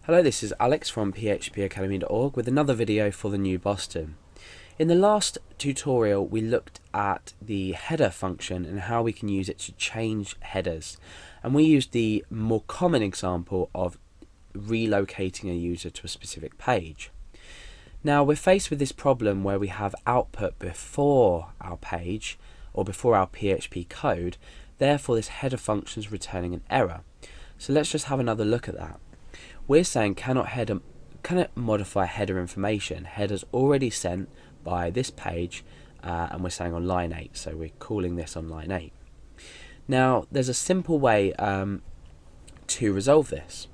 Hello, this is Alex from phpacademy.org with another video for the new Boston. In the last tutorial we looked at the header function and how we can use it to change headers, and we used the more common example of relocating a user to a specific page. Now we're faced with this problem where we have output before our page or before our PHP code, therefore this header function is returning an error. So let's just have another look at that. We're saying cannot modify header information. Header's already sent by this page, and we're saying on line 8, so we're calling this on line 8. Now there's a simple way to resolve this,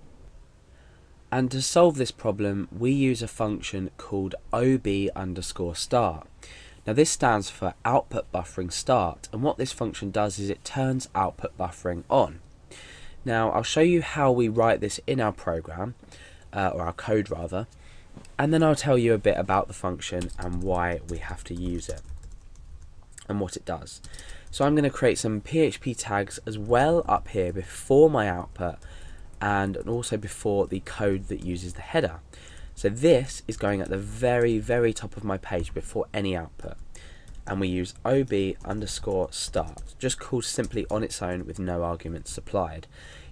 and to solve this problem we use a function called ob_start. Now this stands for output buffering start, and what this function does is it turns output buffering on. Now I'll show you how we write this in our program, or our code rather, and then I'll tell you a bit about the function and why we have to use it and what it does. So I'm going to create some PHP tags as well up here before my output and also before the code that uses the header. So this is going at the very top of my page before any output, and we use ob_start, just called simply on its own with no arguments supplied.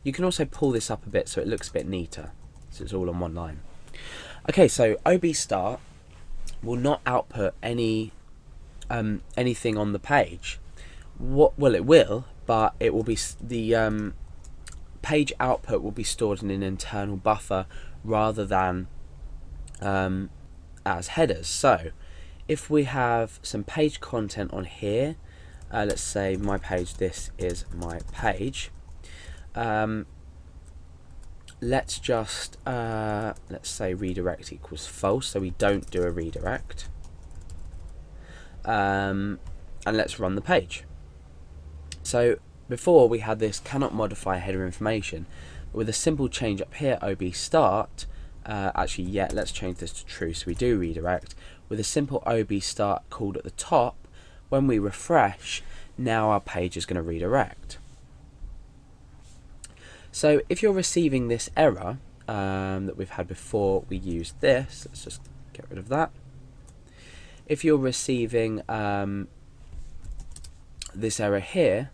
You can also pull this up a bit so it looks a bit neater, so it's all on one line. Okay, so ob_start will not output anything on the page. Well, it will, but it will be the page output will be stored in an internal buffer rather than as headers. So if we have some page content on here, let's say my page, this is my page, let's just let's say redirect equals false, so we don't do a redirect, and let's run the page. So before we had this cannot modify header information, but with a simple change up here, ob_start, let's change this to true so we do redirect. With a simple ob_start called at the top, when we refresh, now our page is going to redirect. So if you're receiving this error that we've had before we used this, let's just get rid of that. If you're receiving this error here,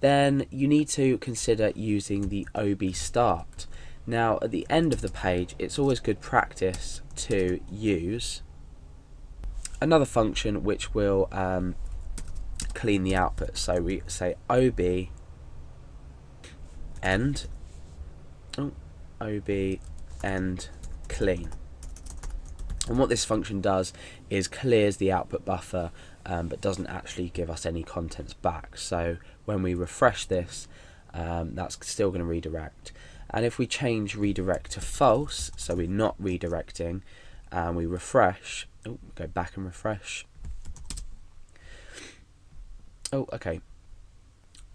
then you need to consider using the ob_start. Now at the end of the page, it's always good practice to use another function which will clean the output. So we say ob_end clean, and what this function does is clears the output buffer, but doesn't actually give us any contents back. So when we refresh this, that's still going to redirect. And if we change redirect to false, so we're not redirecting, and we refresh, go back and refresh. Okay.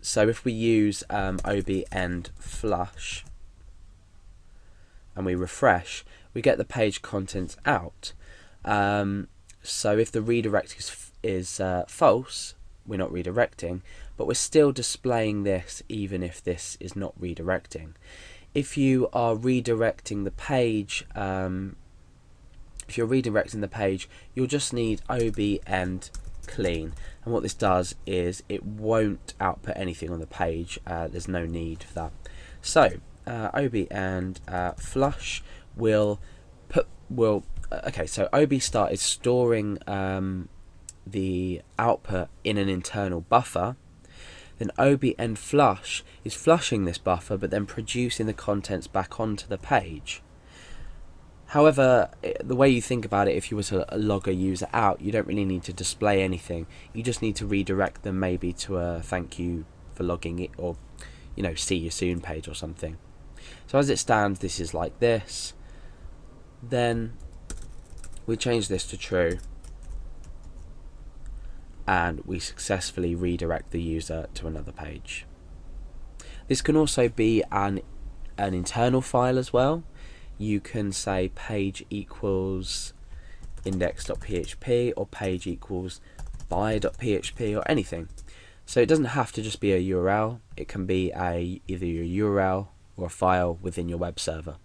So if we use ob_end flush and we refresh, we get the page contents out. So if the redirect is false, we're not redirecting, but we're still displaying this even if this is not redirecting. If you are redirecting the page, you'll just need ob_end clean, and what this does is it won't output anything on the page. There's no need for that. So ob_end flush will so ob_start is storing the output in an internal buffer. Then ob_end flush is flushing this buffer but then producing the contents back onto the page. However, the way you think about it, if you were to log a user out, you don't really need to display anything. You just need to redirect them maybe to a thank you for logging it, or see you soon page or something. So as it stands, this is like this. Then we change this to true, and we successfully redirect the user to another page. This can also be an internal file as well. You can say page equals index.php or page equals by.php or anything. So it doesn't have to just be a URL, it can be either a URL or a file within your web server.